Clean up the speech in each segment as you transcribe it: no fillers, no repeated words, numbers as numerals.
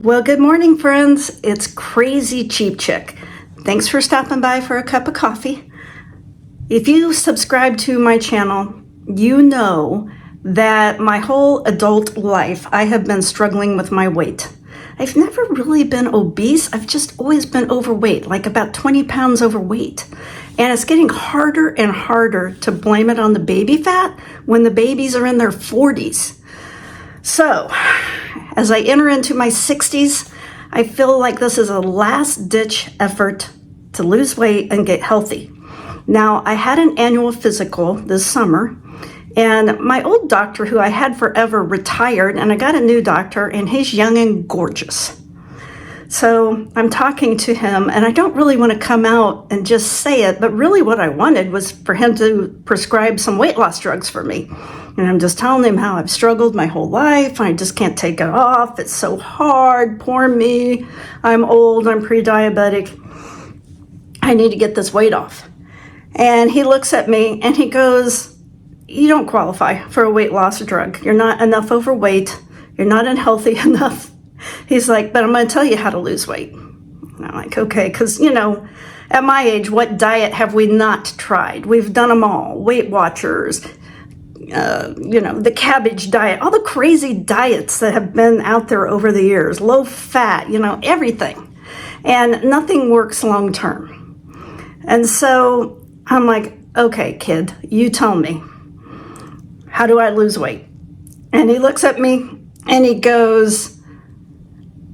Well, good morning, friends. It's Crazy Cheap Chick. Thanks for stopping by for a cup of coffee. If you subscribe to my channel, you know that my whole adult life, I have been struggling with my weight. I've never really been obese. I've just always been overweight, like about 20 pounds overweight. And it's getting harder and harder to blame it on the baby fat when the babies are in their 40s. So, as I enter into my 60s, I feel like this is a last-ditch effort to lose weight and get healthy. Now, I had an annual physical this summer, and my old doctor, who I had forever, retired, and I got a new doctor, and he's young and gorgeous. So I'm talking to him, and I don't really want to come out and just say it, but really what I wanted was for him to prescribe some weight loss drugs for me. And I'm just telling him how I've struggled my whole life. I just can't take it off. It's so hard. Poor me. I'm old. I'm pre-diabetic. I need to get this weight off. And he looks at me and he goes, "You don't qualify for a weight loss drug. You're not enough overweight. You're not unhealthy enough." He's like, "But I'm going to tell you how to lose weight." And I'm like, okay, because, at my age, what diet have we not tried? We've done them all. Weight Watchers, the cabbage diet, all the crazy diets that have been out there over the years, low fat, everything. And nothing works long term. And so I'm like, okay, kid, you tell me, how do I lose weight? And he looks at me and he goes,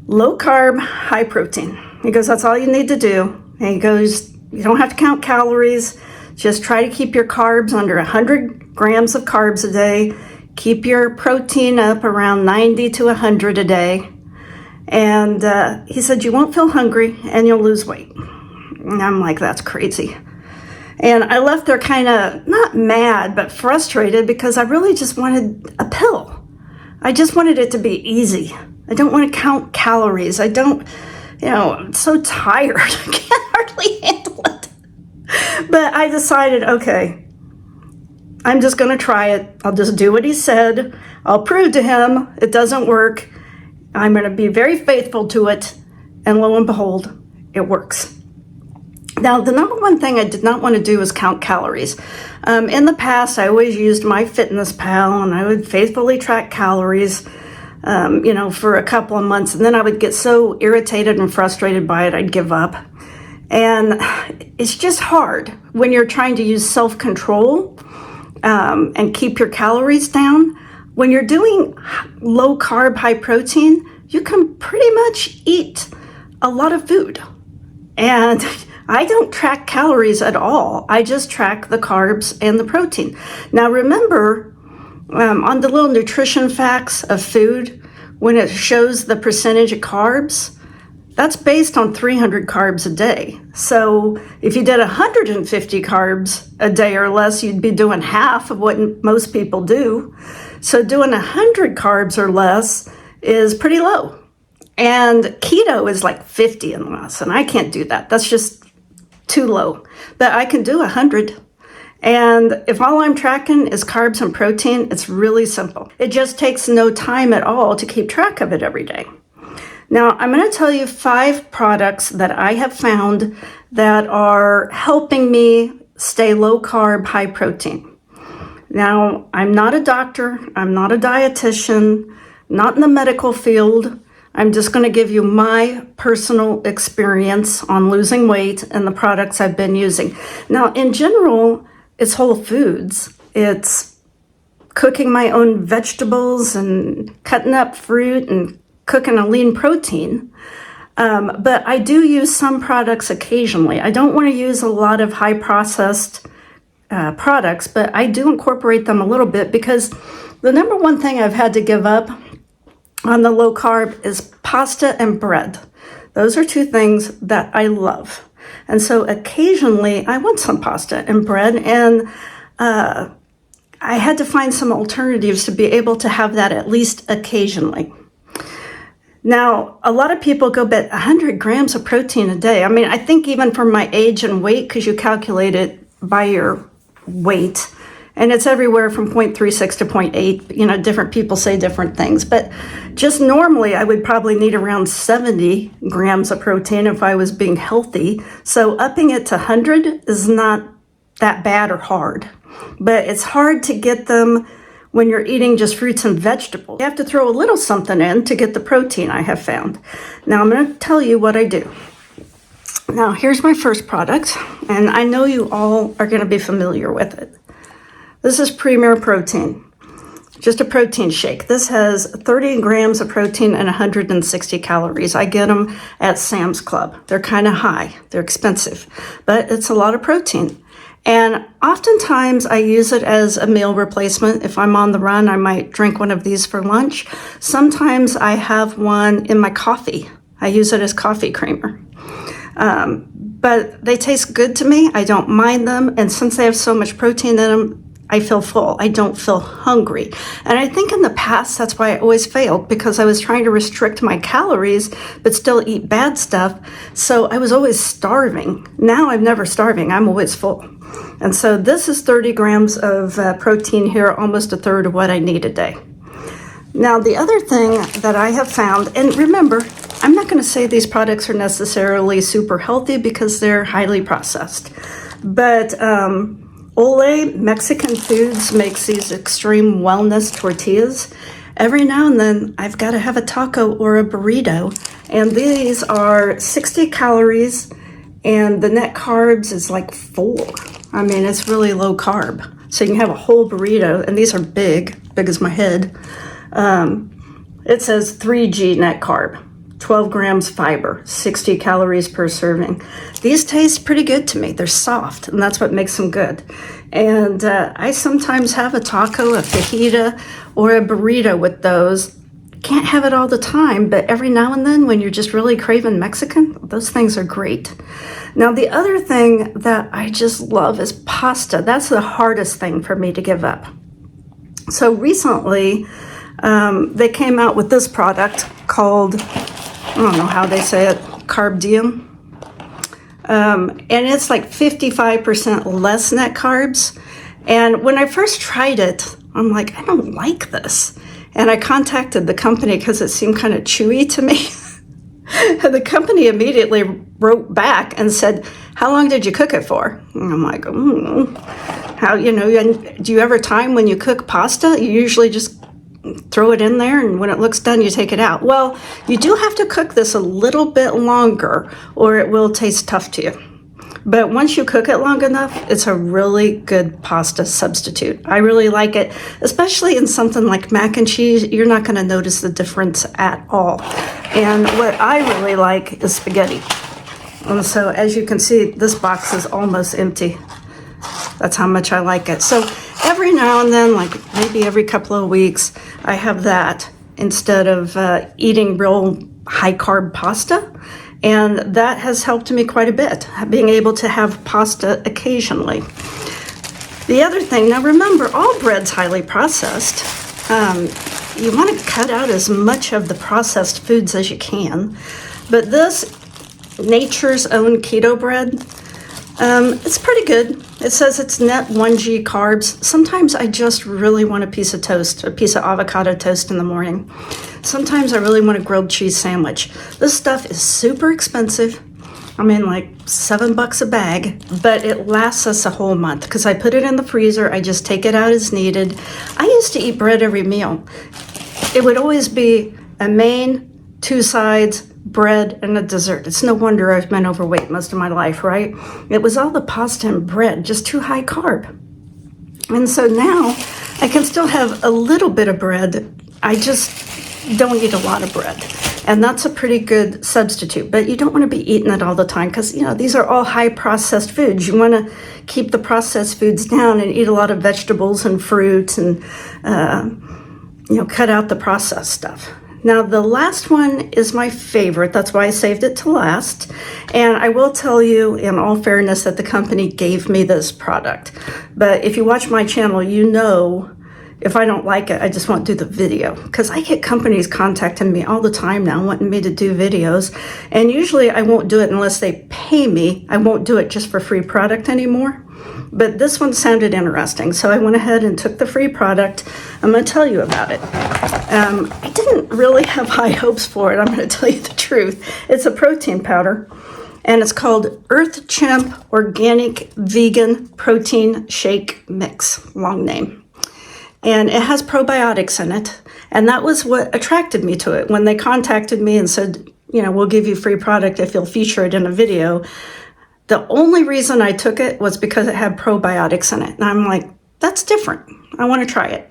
"Low carb, high protein." He goes, "That's all you need to do." And he goes, "You don't have to count calories. Just try to keep your carbs under 100 grams of carbs a day. Keep your protein up around 90 to 100 a day." And he said, "You won't feel hungry and you'll lose weight." And I'm like, that's crazy. And I left there kind of not mad, but frustrated because I really just wanted a pill. I just wanted it to be easy. I don't want to count calories. I don't, I'm so tired. I can't hardly handle it. But I decided, okay, I'm just going to try it. I'll just do what he said. I'll prove to him it doesn't work. I'm going to be very faithful to it. And lo and behold, it works. Now, the number one thing I did not want to do is count calories. In the past, I always used MyFitnessPal, and I would faithfully track calories, for a couple of months. And then I would get so irritated and frustrated by it, I'd give up. And it's just hard when you're trying to use self-control and keep your calories down. When you're doing low carb, high protein, you can pretty much eat a lot of food. And I don't track calories at all. I just track the carbs and the protein. Now remember, on the little nutrition facts of food, when it shows the percentage of carbs, that's based on 300 carbs a day. So if you did 150 carbs a day or less, you'd be doing half of what most people do. So doing 100 carbs or less is pretty low. And keto is like 50 and less, and I can't do that. That's just too low. But I can do 100. And if all I'm tracking is carbs and protein, it's really simple. It just takes no time at all to keep track of it every day. Now, I'm going to tell you 5 products that I have found that are helping me stay low carb, high protein. Now, I'm not a doctor. I'm not a dietitian, not in the medical field. I'm just going to give you my personal experience on losing weight and the products I've been using. Now, in general, it's whole foods. It's cooking my own vegetables and cutting up fruit and cooking a lean protein. But I do use some products occasionally. I don't want to use a lot of high processed products, but I do incorporate them a little bit because the number one thing I've had to give up on the low carb is pasta and bread. Those are 2 things that I love. And so occasionally I want some pasta and bread, and I had to find some alternatives to be able to have that at least occasionally. Now, a lot of people go bet 100 grams of protein a day. I mean, I think even for my age and weight, because you calculate it by your weight, And it's everywhere from 0.36 to 0.8. You know, different people say different things. But just normally, I would probably need around 70 grams of protein if I was being healthy. So upping it to 100 is not that bad or hard. But it's hard to get them when you're eating just fruits and vegetables. You have to throw a little something in to get the protein, I have found. Now, I'm going to tell you what I do. Now, here's my first product, and I know you all are going to be familiar with it. This is Premier Protein, just a protein shake. This has 30 grams of protein and 160 calories. I get them at Sam's Club. They're kind of high, they're expensive, but it's a lot of protein. And oftentimes I use it as a meal replacement. If I'm on the run, I might drink one of these for lunch. Sometimes I have one in my coffee. I use it as coffee creamer. But they taste good to me. I don't mind them. And since they have so much protein in them, I feel full. I don't feel hungry. And I think in the past, that's why I always failed, because I was trying to restrict my calories, but still eat bad stuff. So I was always starving. Now I'm never starving. I'm always full. And so this is 30 grams of protein here, almost a third of what I need a day. Now, the other thing that I have found, and remember, I'm not going to say these products are necessarily super healthy because they're highly processed, but Ole Mexican Foods makes these Xtreme wellness tortillas. Every now and then, I've got to have a taco or a burrito, and these are 60 calories, and the net carbs is like 4. I mean, it's really low carb. So you can have a whole burrito, and these are big as my head. It says 3G net carb, 12 grams fiber, 60 calories per serving. These taste pretty good to me. They're soft, and that's what makes them good. And I sometimes have a taco, a fajita, or a burrito with those. Can't have it all the time, but every now and then when you're just really craving Mexican, those things are great. Now, the other thing that I just love is pasta. That's the hardest thing for me to give up. So recently, they came out with this product called, I don't know how they say it, Diem. And it's like 55% less net carbs. And when I first tried it, I'm like, I don't like this. And I contacted the company because it seemed kind of chewy to me. And the company immediately wrote back and said, how long did you cook it for? And I'm like, how, do you ever time when you cook pasta? You usually just throw it in there, and when it looks done, you take it out. Well, you do have to cook this a little bit longer, or it will taste tough to you. But once you cook it long enough, it's a really good pasta substitute. I really like it, especially in something like mac and cheese. You're not going to notice the difference at all. And what I really like is spaghetti. And so as you can see, this box is almost empty. That's how much I like it. So every now and then, like maybe every couple of weeks, I have that instead of eating real high carb pasta. And that has helped me quite a bit, being able to have pasta occasionally. The other thing, now remember, all bread's highly processed. You want to cut out as much of the processed foods as you can. But this Nature's Own Keto bread, it's pretty good. It says it's net 1G carbs. Sometimes I just really want a piece of toast, a piece of avocado toast in the morning. Sometimes I really want a grilled cheese sandwich. This stuff is super expensive. I mean, like $7 a bag, but it lasts us a whole month because I put it in the freezer. I just take it out as needed. I used to eat bread every meal. It would always be a main, 2 sides, bread, and a dessert. It's no wonder I've been overweight most of my life, right? It was all the pasta and bread, just too high carb. And so now I can still have a little bit of bread. I just don't eat a lot of bread. And that's a pretty good substitute, but you don't want to be eating it all the time because, these are all high processed foods. You want to keep the processed foods down and eat a lot of vegetables and fruits and, cut out the processed stuff. Now, the last one is my favorite. That's why I saved it to last. And I will tell you, in all fairness, that the company gave me this product. But if you watch my channel, if I don't like it, I just won't do the video. Because I get companies contacting me all the time now, wanting me to do videos. And usually I won't do it unless they pay me. I won't do it just for free product anymore. But this one sounded interesting, so I went ahead and took the free product. I'm going to tell you about it. I didn't really have high hopes for it, I'm going to tell you the truth. It's a protein powder, and it's called earthchimp Organic Vegan Protein Shake Mix, long name. And it has probiotics in it, and that was what attracted me to it. When they contacted me and said, you know, we'll give you free product if you'll feature it in a video, the only reason I took it was because it had probiotics in it. And I'm like, that's different. I want to try it.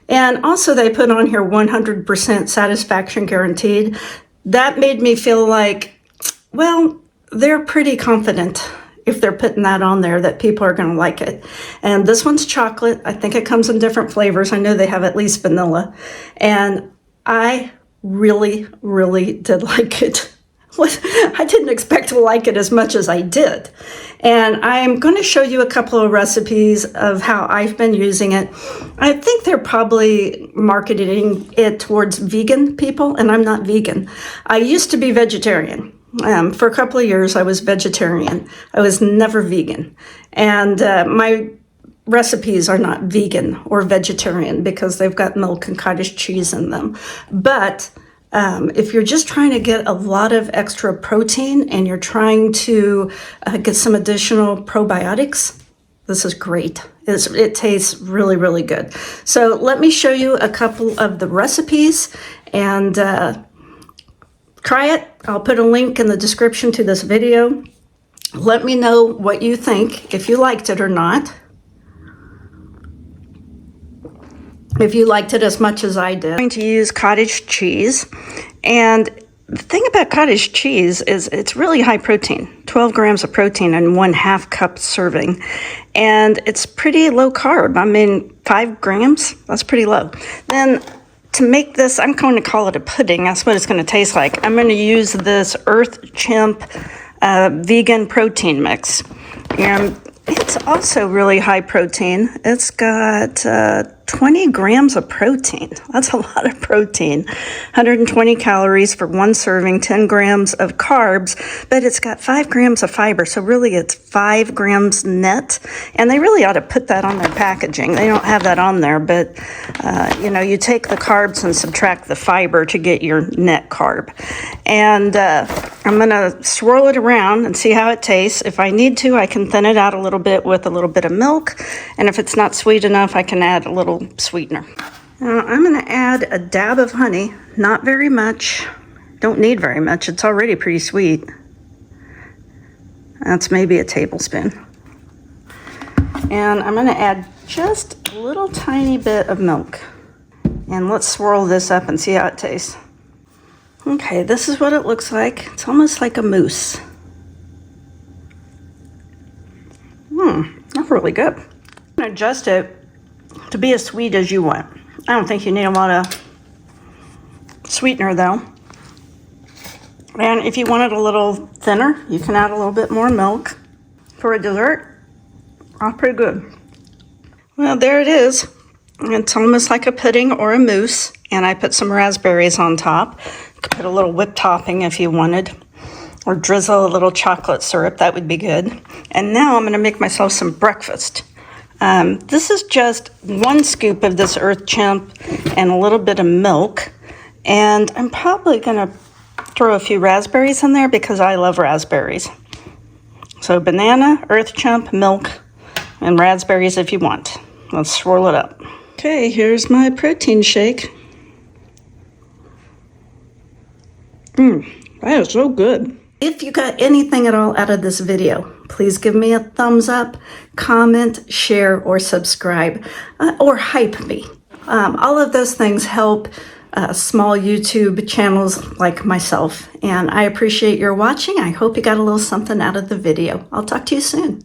And also they put on here 100% satisfaction guaranteed. That made me feel like, well, they're pretty confident if they're putting that on there that people are going to like it. And this one's chocolate. I think it comes in different flavors. I know they have at least vanilla. And I really, really did like it. I didn't expect to like it as much as I did. And I'm going to show you a couple of recipes of how I've been using it. I think they're probably marketing it towards vegan people, and I'm not vegan. I used to be vegetarian. For a couple of years, I was vegetarian. I was never vegan. And my recipes are not vegan or vegetarian because they've got milk and cottage cheese in them. But if you're just trying to get a lot of extra protein and you're trying to get some additional probiotics, this is great. It tastes really, really good. So let me show you a couple of the recipes and try it. I'll put a link in the description to this video. Let me know what you think, if you liked it or not. If you liked it as much as I did. I'm going to use cottage cheese. And the thing about cottage cheese is it's really high protein, 12 grams of protein in 1/2 cup serving. And it's pretty low carb. I mean, 5 grams, that's pretty low. Then to make this, I'm going to call it a pudding. That's what it's going to taste like. I'm going to use this earthchimp vegan protein mix. And it's also really high protein. It's got 20 grams of protein. That's a lot of protein. 120 calories for one serving, 10 grams of carbs, but it's got 5 grams of fiber. So really it's 5 grams net. And they really ought to put that on their packaging. They don't have that on there, but you know, you take the carbs and subtract the fiber to get your net carb. And I'm gonna swirl it around and see how it tastes. If I need to, I can thin it out a little bit with a little bit of milk. And if it's not sweet enough, I can add a little sweetener. Now I'm going to add a dab of honey, not very much. Don't need very much. It's already pretty sweet. That's maybe a tablespoon. And I'm going to add just a little tiny bit of milk. And let's swirl this up and see how it tastes. Okay, this is what it looks like. It's almost like a mousse. That's really good. I'm going to adjust it to be as sweet as you want. I don't think you need a lot of sweetener though. And if you want it a little thinner, you can add a little bit more milk. For a dessert, that's pretty good. Well, there it is. It's almost like a pudding or a mousse. And I put some raspberries on top. You could put a little whipped topping if you wanted. Or drizzle a little chocolate syrup, that would be good. And now I'm gonna make myself some breakfast. This is just 1 scoop of this earthchimp and a little bit of milk. And I'm probably gonna throw a few raspberries in there because I love raspberries. So banana, earthchimp, milk, and raspberries if you want. Let's swirl it up. Okay, here's my protein shake. That is so good. If you got anything at all out of this video, please give me a thumbs up, comment, share, or subscribe, or hype me. All of those things help small YouTube channels like myself. And I appreciate your watching. I hope you got a little something out of the video. I'll talk to you soon.